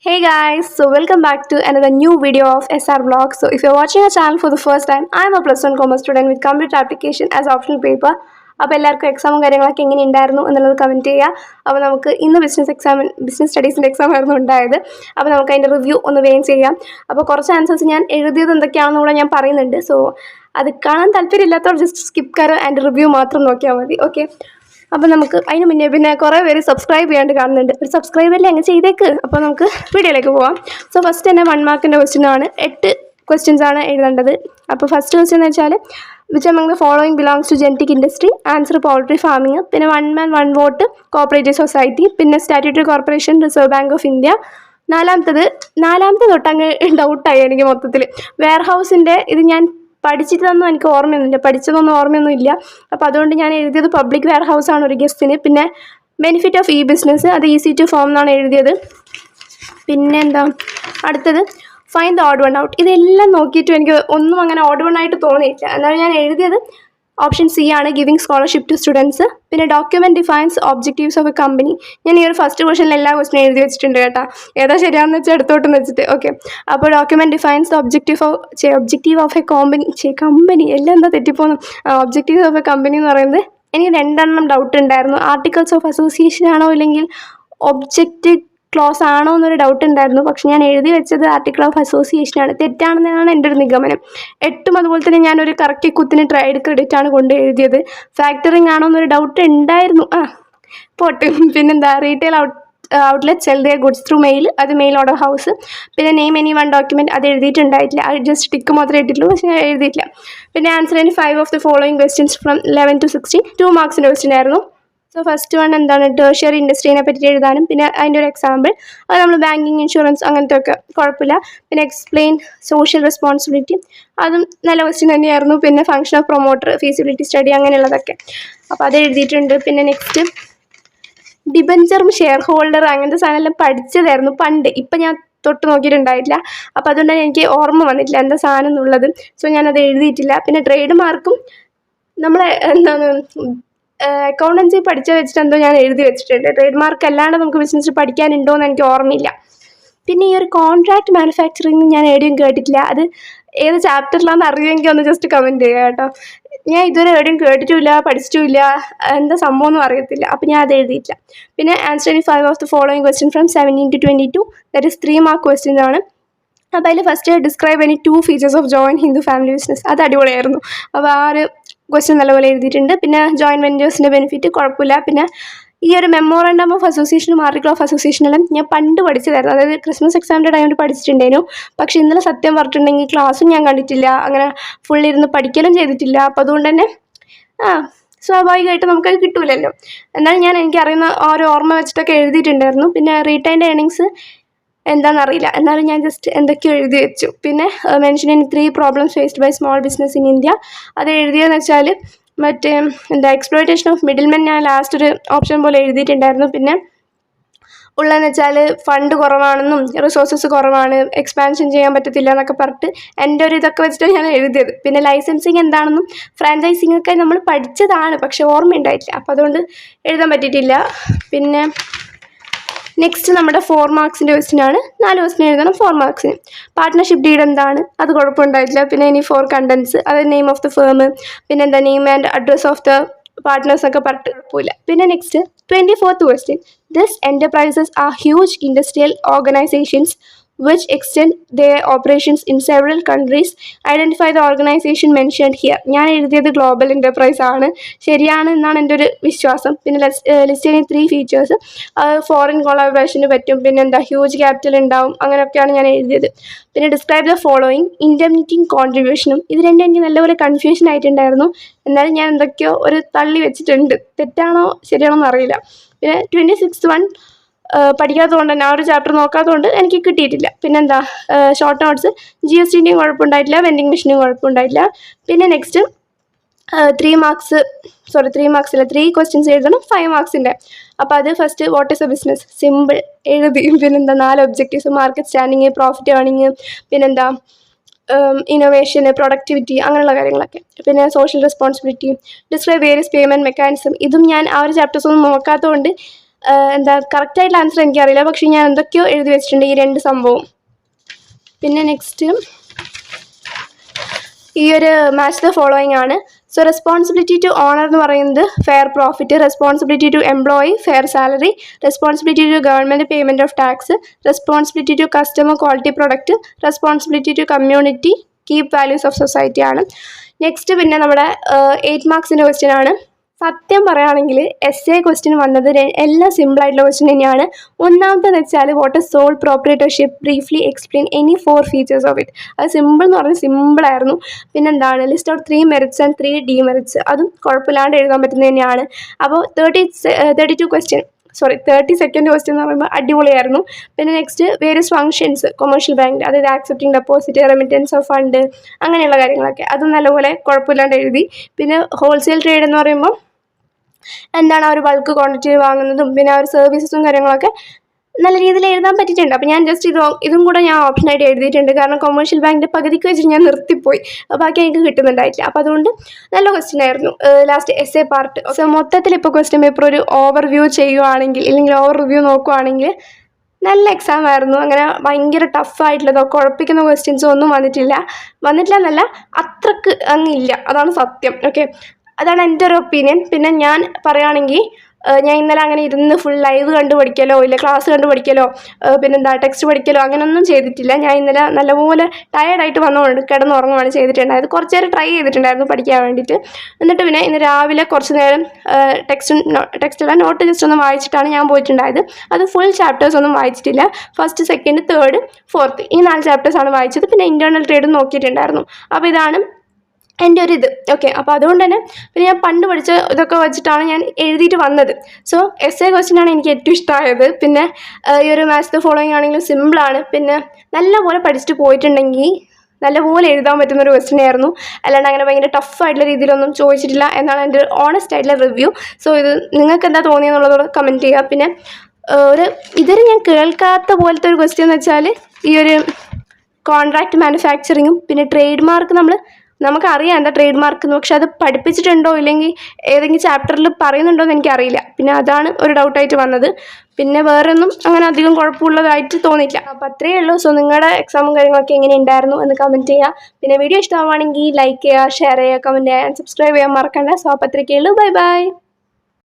Hey guys, so welcome back to another new video of SR Vlog. So if you're watching our channel for the first time, I'm a plus one commerce student with computer application as optional paper. അപ്പോൾ എല്ലാവർക്കും എക്സാമും കാര്യങ്ങളൊക്കെ എങ്ങനെ ഉണ്ടായിരുന്നു എന്നുള്ളത് comment ചെയ്യുക. അപ്പോൾ നമുക്ക് ഇന്ന് ബിസിനസ് സ്റ്റഡീസിൻ്റെ എക്സാം ആയിരുന്നു ഉണ്ടായത്. അപ്പോൾ നമുക്ക് അതിൻ്റെ റിവ്യൂ ഒന്ന് വേഗം ചെയ്യാം. അപ്പോൾ കുറച്ച് ആൻസേഴ്സ് ഞാൻ എഴുതിയത് എന്തൊക്കെയാണെന്ന് കൂടെ ഞാൻ പറയുന്നുണ്ട്. സോ അത് കാണാൻ താല്പര്യമില്ലാത്തവർ ജസ്റ്റ് സ്കിപ്പ് കയറുക ആൻഡ് റിവ്യൂ മാത്രം നോക്കിയാൽ മതി. ഓക്കെ, അപ്പോൾ നമുക്ക് അതിന് മുന്നേ പിന്നെ കുറേ പേര് സബ്സ്ക്രൈബ് ചെയ്യാണ്ട് കാണുന്നുണ്ട്. ഒരു സബ്സ്ക്രൈബ് അല്ലേ അങ്ങ് ചെയ്തേക്ക്. അപ്പോൾ നമുക്ക് വീഡിയോയിലേക്ക് പോവാം. സോ ഫസ്റ്റ് തന്നെ 1 മാർക്കിൻ്റെ ക്വസ്റ്റ്യൻ ആണ്. 8 ക്വസ്റ്റ്യൻസ് ആണ് എഴുതേണ്ടത്. അപ്പോൾ ഫസ്റ്റ് ക്വസ്റ്റ്യൻ എന്ന് വെച്ചാൽ which among the following belongs to genetic industry? Answer poultry farming. പിന്നെ 1 man 1 vote കോപ്പറേറ്റീവ് സൊസൈറ്റി. പിന്നെ statutory corporation, reserve bank of India. നാലാമത്തെ തൊട്ടങ്ങ് ഡൗട്ടായി എനിക്ക് മൊത്തത്തിൽ. വെയർ ഹൗസിൻ്റെ ഇത് ഞാൻ പഠിച്ചിട്ടൊന്നും എനിക്ക് ഓർമ്മയൊന്നുമില്ല, പഠിച്ചതൊന്നും ഓർമ്മയൊന്നും ഇല്ല. അപ്പോൾ അതുകൊണ്ട് ഞാൻ എഴുതിയത് പബ്ലിക് വെയർ ഹൗസ് ആണ് ഒരു ഗസ്റ്റിന്. പിന്നെ ബെനിഫിറ്റ് ഓഫ് ഇ ബിസിനസ്, അത് ഈസി ടു ഫോം എന്നാണ് എഴുതിയത്. പിന്നെ എന്താ അടുത്തത്, find the odd one out. ഇതെല്ലാം നോക്കിയിട്ടും എനിക്ക് ഒന്നും അങ്ങനെ ഓഡ് വൺ ആയിട്ട് തോന്നിയില്ല. എന്നാലും ഞാൻ എഴുതിയത് ഓപ്ഷൻ സി ആണ്, ഗിവിംഗ് സ്കോളർഷിപ്പ് ടു സ്റ്റുഡൻസ്. പിന്നെ document defines objectives of A company. ഞാൻ ഈ ഒരു ഫസ്റ്റ് ക്വസ്റ്റനിൽ എല്ലാ ക്വസ്റ്റനും എഴുതി വെച്ചിട്ടുണ്ട് കേട്ടോ. ഏതാ ശരിയാണെന്ന് വെച്ചാൽ എടുത്തോട്ടെന്ന് വെച്ചിട്ട്. ഓക്കെ, അപ്പോൾ document defines objective of A company എല്ലാം എന്താ തെറ്റിപ്പോന്നു. ഒബ്ജക്റ്റീവ് ഓഫ് എ കമ്പനി എന്ന് പറയുന്നത് എനിക്ക് 2 ഡൗട്ട് ഉണ്ടായിരുന്നു. ആർട്ടിക്കിൾസ് ഓഫ് അസോസിയേഷൻ ആണോ ഇല്ലെങ്കിൽ ഒബ്ജക്റ്റ് ക്ലോസ് ആണോ എന്നൊരു ഡൗട്ട് ഉണ്ടായിരുന്നു. പക്ഷെ ഞാൻ എഴുതി വെച്ചത് ആർട്ടിക്കിൾ ഓഫ് അസോസിയേഷൻ ആണ്. തെറ്റാണെന്നാണ് എൻ്റെ ഒരു നിഗമനം. 8ഉം അതുപോലെ തന്നെ ഞാനൊരു കറക്റ്റ് കുത്തിന് ട്രൈഡ് ക്രെഡിറ്റ് ആണ് കൊണ്ട് എഴുതിയത്. ഫാക്ടറിങ് ആണോ എന്നൊരു ഡൗട്ട് ഉണ്ടായിരുന്നു. പോട്ട്. പിന്നെന്താ, retail outlet sell their goods through mail, അത് മെയിൽ ഓർഡർ ഹൗസ്. പിന്നെ നെയിം എനി വൺ ഡോക്യുമെൻറ്റ്, അത് എഴുതിയിട്ടുണ്ടായിട്ടില്ല. അത് ജസ്റ്റ് ടിക്ക് മാത്രമേ ഇട്ടിട്ടുള്ളൂ, പക്ഷേ ഞാൻ എഴുതിയിട്ടില്ല. പിന്നെ answer in 5 of the following questions from 11 to 16. 2 മാർക്സിൻ്റെ ക്വസ്റ്റ്യൻ ആയിരുന്നു. സോ ഫസ്റ്റ് വൺ എന്താണ്, ടേർഷ്യറി ഇൻഡസ്ട്രീനെ പറ്റി എഴുതാനും പിന്നെ അതിൻ്റെ ഒരു എക്സാമ്പിൾ, അത് നമ്മൾ ബാങ്കിങ്, ഇൻഷുറൻസ് അങ്ങനത്തെ ഒക്കെ കുഴപ്പമില്ല. പിന്നെ എക്സ്പ്ലെയിൻ സോഷ്യൽ റെസ്പോൺസിബിലിറ്റി, അതും നല്ല ക്വസ്റ്റ്യൻ തന്നെയായിരുന്നു. പിന്നെ function of promoter, feasibility study അങ്ങനെയുള്ളതൊക്കെ, അപ്പോൾ അത് എഴുതിയിട്ടുണ്ട്. പിന്നെ നെക്സ്റ്റ് ഡിബഞ്ചറും ഷെയർ ഹോൾഡർ അങ്ങനത്തെ സാധനമെല്ലാം പഠിച്ചതായിരുന്നു പണ്ട്. ഇപ്പം ഞാൻ തൊട്ട് നോക്കിയിട്ടുണ്ടായിട്ടില്ല. അപ്പോൾ അതുകൊണ്ടാണ് എനിക്ക് ഓർമ്മ വന്നിട്ടില്ല എന്താ സാധനം എന്നുള്ളത്. സോ ഞാനത് എഴുതിയിട്ടില്ല. പിന്നെ ട്രേഡ് മാർക്കും നമ്മൾ എന്താണ് അക്കൗണ്ടൻസി പഠിച്ച വെച്ചിട്ട് എന്തോ ഞാൻ എഴുതി വെച്ചിട്ടുണ്ട്. ട്രേഡ് മാർക്ക് അല്ലാണ്ട് നമുക്ക് ബിസിനസ് പഠിക്കാനുണ്ടോ എന്ന് എനിക്ക് ഓർമ്മയില്ല. പിന്നെ ഈ ഒരു കോൺട്രാക്ട് മാനുഫാക്ചറിങ് ഞാൻ എവിടെയും കേട്ടിട്ടില്ല. അത് ഏത് ചാപ്റ്ററിലാണെന്ന് അറിയുമെങ്കിൽ ഒന്ന് ജസ്റ്റ് കമൻറ്റ് ചെയ്യുക കേട്ടോ. ഞാൻ ഇതുവരെ എവിടെയും കേട്ടിട്ടുമില്ല, പഠിച്ചിട്ടുമില്ല, എന്താ സംഭവം ഒന്നും അറിയത്തില്ല. അപ്പോൾ ഞാൻ അത് എഴുതിയിട്ടില്ല. പിന്നെ answer in 5 of the following question from 17 to 22, that is 3 mark question ആണ്. അപ്പോൾ അതിൽ first describe any 2 features of join Hindu family business, അത് അടിപൊളിയായിരുന്നു. അപ്പോൾ ആ ഒരു ക്വസ്റ്റ്യൻ നല്ലപോലെ എഴുതിയിട്ടുണ്ട്. പിന്നെ ജോയിൻ വെഞ്ചേഴ്സിൻ്റെ ബെനിഫിറ്റ് കുഴപ്പമില്ല. പിന്നെ ഈ ഒരു മെമ്മോറണ്ടം ഓഫ് അസോസിയേഷനും ആർട്ടിക്കിൾ ഓഫ് അസോസിയേഷനെല്ലാം ഞാൻ പണ്ട് പഠിച്ചതായിരുന്നു. അതായത് ക്രിസ്മസ് എക്സാമിൻ്റെ ടൈമിൽ പഠിച്ചിട്ടുണ്ടായിരുന്നു. പക്ഷേ ഇന്നലെ സത്യം പറഞ്ഞിട്ടുണ്ടെങ്കിൽ ക്ലാസ്സും ഞാൻ കണ്ടിട്ടില്ല, അങ്ങനെ ഫുള്ളിരുന്ന് പഠിക്കലും ചെയ്തിട്ടില്ല. അപ്പോൾ അതുകൊണ്ട് തന്നെ സ്വാഭാവികമായിട്ട് നമുക്കത് കിട്ടൂലല്ലോ. എന്നാലും ഞാൻ എനിക്കറിയുന്ന ഓരോ ഓർമ്മ വെച്ചിട്ടൊക്കെ എഴുതിയിട്ടുണ്ടായിരുന്നു. പിന്നെ റീറ്റൈൻഡ് ഏർണിങ്സ് എന്താണെന്നറിയില്ല, എന്നാലും ഞാൻ ജസ്റ്റ് എന്തൊക്കെയോ എഴുതി വെച്ചു. പിന്നെ mention in 3 problems faced by small business in India, അത് എഴുതിയതെന്ന് വെച്ചാൽ മറ്റേ എക്സ്പ്ലോയിറ്റേഷൻ ഓഫ് മിഡിൽമെൻ ഞാൻ ലാസ്റ്റ് ഒരു ഓപ്ഷൻ പോലെ എഴുതിയിട്ടുണ്ടായിരുന്നു. പിന്നെ ഉള്ളതെന്ന് വെച്ചാൽ ഫണ്ട് കുറവാണെന്നും റിസോഴ്സസ് കുറവാണ്, എക്സ്പാൻഷൻ ചെയ്യാൻ പറ്റത്തില്ല എന്നൊക്കെ പറഞ്ഞിട്ട് എൻ്റെ ഒരു ഇതൊക്കെ വെച്ചിട്ട് ഞാൻ എഴുതിയത്. പിന്നെ ലൈസൻസിങ് എന്താണെന്നും ഫ്രാഞ്ചൈസിങ് ഒക്കെ നമ്മൾ പഠിച്ചതാണ്, പക്ഷെ ഓർമ്മയുണ്ടായിട്ടില്ല. അപ്പോൾ അതുകൊണ്ട് എഴുതാൻ പറ്റിയിട്ടില്ല. പിന്നെ നെക്സ്റ്റ് നമ്മുടെ 4 മാർക്സിൻ്റെ ക്വസ്റ്റ്യൻ ആണ്. 4 ക്വസ്റ്റ്യൻ എഴുതണം 4 മാർക്സിന്. പാർട്ട്ണർഷിപ്പ് ഡീഡ് എന്താണ്, അത് കുഴപ്പമുണ്ടായിട്ടില്ല. പിന്നെ ഇനി 4 കണ്ടൻസ്, അത് നെയിം ഓഫ് ദ ഫേം, പിന്നെ എന്താ name and address of the partners ഒക്കെ പറഞ്ഞിട്ട് കുഴപ്പമില്ല. പിന്നെ next 24th question, this enterprises are huge industrial organisations which extend their operations in several countries. Identify the organization mentioned here. ഞാൻ എഴുതിയത് global enterprise ആണ്, ശരിയാണ് എന്നാണ് എൻ്റെ ഒരു വിശ്വാസം. പിന്നെ ലിസ്റ്റ് ചെയ്യുന്ന 3 ഫീച്ചേഴ്സ്, ഫോറിൻ കൊളാബറേഷന് പറ്റും, പിന്നെ എന്താ ഹ്യൂജ് ക്യാപിറ്റൽ ഉണ്ടാവും, അങ്ങനെയൊക്കെയാണ് ഞാൻ എഴുതിയത്. പിന്നെ ഡിസ്ക്രൈബ് ദ ഫോളോയിങ്, ഇൻഡെംനിറ്റിയും കോൺട്രിബ്യൂഷനും, ഇത് രണ്ടും എനിക്ക് നല്ലപോലെ കൺഫ്യൂഷൻ ആയിട്ടുണ്ടായിരുന്നു. എന്നാലും ഞാൻ എന്തൊക്കെയോ ഒരു തള്ളി വെച്ചിട്ടുണ്ട്. തെറ്റാണോ ശരിയാണോ എന്നറിയില്ല. പിന്നെ 26th വൺ പഠിക്കാത്തതുകൊണ്ട് തന്നെ ആ ഒരു ചാപ്റ്റർ നോക്കാത്തതുകൊണ്ട് എനിക്ക് കിട്ടിയിട്ടില്ല. പിന്നെന്താ ഷോർട്ട് നോട്ട്സ്, GSTൻ്റെയും കുഴപ്പമുണ്ടായിട്ടില്ല, വെൻഡിങ് മെഷീനും കുഴപ്പമുണ്ടായിട്ടില്ല. പിന്നെ നെക്സ്റ്റ് 3 ക്വസ്റ്റ്യൻസ് എഴുതണം 5 മാർക്സിൻ്റെ. അപ്പോൾ അത് first what is A business, simple എഴുതി. പിന്നെന്താ 4 objectives, market standing, profit earning, പിന്നെന്താ ഇന്നോവേഷന്, പ്രൊഡക്ടിവിറ്റി അങ്ങനെയുള്ള കാര്യങ്ങളൊക്കെ. പിന്നെ social responsibility, describe various payment mechanism, ഇതും ഞാൻ ആ ഒരു ചാപ്റ്റേഴ്സ് ഒന്നും നോക്കാത്തതുകൊണ്ട് എന്താ കറക്റ്റായിട്ടുള്ള ആൻസർ എനിക്കറിയില്ല, പക്ഷേ ഞാൻ എന്തൊക്കെയോ എഴുതി വെച്ചിട്ടുണ്ട് ഈ 2 സംഭവം. പിന്നെ നെക്സ്റ്റ് ഈ ഒരു മാച്ച് ദ ഫോളോയിങ് ആണ്. സോ റെസ്പോൺസിബിലിറ്റി ടു ഓണർ എന്ന് പറയുന്നത് fair profit, responsibility to employee fair salary, responsibility to government payment of tax, responsibility to customer quality product, responsibility to community keep values of society ആണ്. Next പിന്നെ നമ്മുടെ 8 മാർക്സിൻ്റെ question ആണ്. സത്യം പറയുകയാണെങ്കിൽ SA question വന്നത് എല്ലാം സിമ്പിളായിട്ടുള്ള ക്വസ്റ്റ്യൻ തന്നെയാണ്. ഒന്നാമത്തെന്ന് വെച്ചാൽ what is sole proprietorship, briefly explain any 4 features of it. അത് സിമ്പിൾ എന്ന് പറഞ്ഞാൽ സിമ്പിളായിരുന്നു. പിന്നെന്താണ് list out 3 merits and 3 demerits, അതും കുഴപ്പമില്ലാണ്ട് എഴുതാൻ പറ്റുന്നത് തന്നെയാണ്. അപ്പോൾ 30 സെക്കൻഡ് ക്വസ്റ്റ്യൻ എന്ന് പറയുമ്പോൾ അടിപൊളിയായിരുന്നു. പിന്നെ next various functions commercial bank, അതായത് accepting deposit, remittance of fund, അങ്ങനെയുള്ള കാര്യങ്ങളൊക്കെ അതും നല്ലപോലെ കുഴപ്പമില്ലാണ്ട് എഴുതി. പിന്നെ ഹോൾസെയിൽ ട്രേഡ് എന്ന് പറയുമ്പോൾ എന്താണ് ആ ഒരു ബൾക്ക് ക്വാണ്ടിറ്റി വാങ്ങുന്നതും പിന്നെ ആ ഒരു സർവീസസും കാര്യങ്ങളൊക്കെ നല്ല രീതിയിൽ എഴുതാൻ പറ്റിയിട്ടുണ്ട്. അപ്പോൾ ഞാൻ ജസ്റ്റ് ഇതും കൂടെ ഞാൻ ഓപ്ഷനായിട്ട് എഴുതിയിട്ടുണ്ട്. കാരണം കൊമേഴ്ഷ്യൽ ബാങ്കിൻ്റെ പകുതിക്ക് വെച്ച് ഞാൻ നിർത്തിപ്പോയി, ബാക്കി എനിക്ക് കിട്ടുന്നുണ്ടായിട്ടില്ല. അപ്പോൾ അതുകൊണ്ട് നല്ല ക്വസ്റ്റ്യൻ ആയിരുന്നു ലാസ്റ്റ് എസ്എ പാർട്ട്. സോ മൊത്തത്തിൽ ഇപ്പോൾ ക്വസ്റ്റ്യൻ പേപ്പർ ഒരു ഓവർവ്യൂ ചെയ്യുവാണെങ്കിൽ അല്ലെങ്കിൽ ഓവർ റിവ്യൂ നോക്കുവാണെങ്കിൽ നല്ല എക്സാം ആയിരുന്നു. അങ്ങനെ ഭയങ്കര ടഫായിട്ടുള്ളതോ കുഴപ്പിക്കുന്ന ക്വസ്റ്റ്യൻസോ ഒന്നും വന്നിട്ടില്ല എന്നല്ല, അത്രക്ക് അങ്ങില്ല, അതാണ് സത്യം. ഓക്കെ, അതാണ് എൻ്റെ ഒരു ഒപ്പീനിയൻ. പിന്നെ ഞാൻ പറയുകയാണെങ്കിൽ ഞാൻ ഇന്നലെ അങ്ങനെ ഇരുന്ന് ഫുൾ ലൈവ് കണ്ട് പഠിക്കലോ ഇല്ല ക്ലാസ് കണ്ട് പഠിക്കലോ പിന്നെന്താ ടെക്സ്റ്റ് പഠിക്കലോ അങ്ങനെയൊന്നും ചെയ്തിട്ടില്ല. ഞാൻ ഇന്നലെ നല്ലപോലെ ടയേർഡായിട്ട് വന്നുകൊണ്ട് കിടന്നുറങ്ങുകയാണ് ചെയ്തിട്ടുണ്ടായത്. കുറച്ച് നേരം ട്രൈ ചെയ്തിട്ടുണ്ടായിരുന്നു പഠിക്കാൻ വേണ്ടിയിട്ട്. എന്നിട്ട് പിന്നെ ഇന്ന് രാവിലെ കുറച്ച് നേരം ടെക്സ്റ്റല്ല നോട്ട് ജസ്റ്റ് ഒന്ന് വായിച്ചിട്ടാണ് ഞാൻ പോയിട്ടുണ്ടായത്. അത് ഫുൾ ചാപ്റ്റേഴ്സ് ഒന്നും വായിച്ചിട്ടില്ല. ഫസ്റ്റ്, സെക്കൻഡ്, തേർഡ്, ഫോർത്ത് ഈ 4 ചാപ്റ്റേഴ്സാണ് വായിച്ചത്. പിന്നെ ഇൻറ്റേർണൽ ട്രേഡ് നോക്കിയിട്ടുണ്ടായിരുന്നു. അപ്പോൾ ഇതാണ് എൻ്റെ ഒരു ഇത്. ഓക്കെ, അപ്പോൾ അതുകൊണ്ട് തന്നെ പിന്നെ ഞാൻ പണ്ട് പഠിച്ച ഇതൊക്കെ വെച്ചിട്ടാണ് ഞാൻ എഴുതിയിട്ട് വന്നത്. സോ എസ്എ ക്വസ്റ്റ്യനാണ് എനിക്ക് ഏറ്റവും ഇഷ്ടമായത്. പിന്നെ ഈ ഒരു മാച്ച് ദ ഫോളോയിങ് ആണെങ്കിലും സിമ്പിളാണ്. പിന്നെ നല്ലപോലെ പഠിച്ചിട്ട് പോയിട്ടുണ്ടെങ്കിൽ നല്ലപോലെ എഴുതാൻ പറ്റുന്നൊരു ക്വസ്റ്റ്യൻ ആയിരുന്നു. അല്ലാണ്ട് അങ്ങനെ ഭയങ്കര ടഫായിട്ടുള്ള രീതിയിലൊന്നും ചോദിച്ചിട്ടില്ല എന്നാണ് എൻ്റെ ഓണസ്റ്റ് ആയിട്ടുള്ള റിവ്യൂ. സോ ഇത് നിങ്ങൾക്ക് എന്താ തോന്നിയെന്നുള്ളതോട് കമൻറ്റ് ചെയ്യുക. പിന്നെ ഇതുവരെ ഞാൻ കേൾക്കാത്ത പോലത്തെ ഒരു ക്വസ്റ്റ്യൻ എന്ന് വെച്ചാൽ ഈ ഒരു കോൺട്രാക്ട് മാനുഫാക്ചറിങ്ങും പിന്നെ ട്രേഡ് മാർക്ക് നമുക്കറിയാം എന്താ ട്രേഡ് മാർക്ക് എന്ന്, പക്ഷെ അത് പഠിപ്പിച്ചിട്ടുണ്ടോ ഇല്ലെങ്കിൽ ഏതെങ്കിലും ചാപ്റ്ററിൽ പറയുന്നുണ്ടോ എന്ന് എനിക്കറിയില്ല. പിന്നെ അതാണ് ഒരു ഡൗട്ടായിട്ട് വന്നത്. പിന്നെ വേറെ ഒന്നും അങ്ങനെ അധികം കുഴപ്പമുള്ളതായിട്ട് തോന്നിയില്ല. അപ്പോൾ അത്രയേ ഉള്ളൂ. സോ നിങ്ങളുടെ എക്സാമും കാര്യങ്ങളൊക്കെ എങ്ങനെ ഉണ്ടായിരുന്നു എന്ന് കമൻറ്റ് ചെയ്യുക. പിന്നെ വീഡിയോ ഇഷ്ടമാവുകയാണെങ്കിൽ ലൈക്ക് ചെയ്യുക, ഷെയർ ചെയ്യുക, കമൻറ്റ് ചെയ്യുക, സബ്സ്ക്രൈബ് ചെയ്യാൻ മറക്കണ്ട. സോ അപ്പോൾ അത്രയൊക്കെ ഉള്ളൂ. Bye bye.